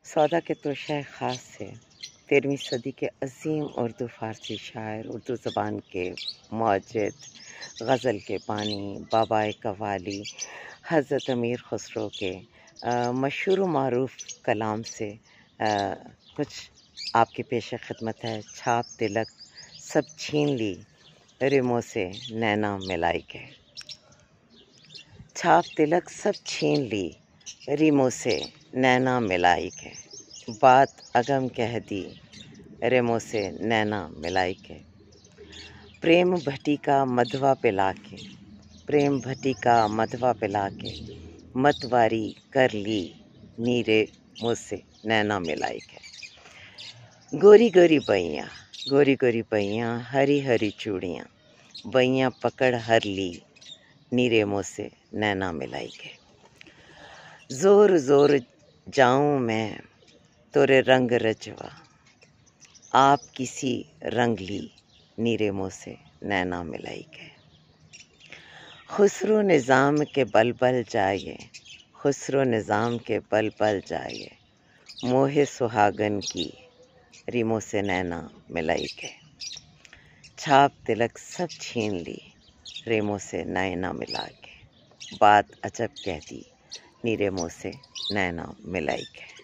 सौदा के तोशा ख़ास से 13वीं सदी के अजीम उर्दू फ़ारसी शायर, उर्दू ज़बान के मौजिद, गज़ल के बानी, बाबाए कव्वाली हज़रत अमीर खुसरो के मशहूर मारूफ कलाम से कुछ आपकी पेश खिदमत है। छाप तिलक सब छीन ली, रिमों से नैना मिलाई के। छाप तिलक सब छीन ली, रिमों से नैना मिलाई के। बात अगम कह दी, रिमों से नैना मिलाई के। प्रेम भट्टी का मधवा पिला के, प्रेम भट्टी का मधवा पिला के, मतवारी कर ली नीरे मुँह से नैना मिलाई के। गोरी गोरी बैयाँ, गोरी गोरी बैयाँ, हरी हरी चूड़ियाँ, बैयाँ पकड़ हर ली नीरे मुँह से नैना मिलाई के। जोर जोर जाऊं मैं तोरे रंग रचवा, आप किसी रंग ली नीरे मुँह से नैना मिलाई के। खुसरो निज़ाम के बल बल जाए, खुसरो निज़ाम के बल बल जाए, मोहे सुहागन की रिमों से नैना मिलाई के। छाप तिलक सब छीन ली, रिमों से नैना मिला के। बात अजब कह दी, नीरे मुँह से नैना मिलाई के।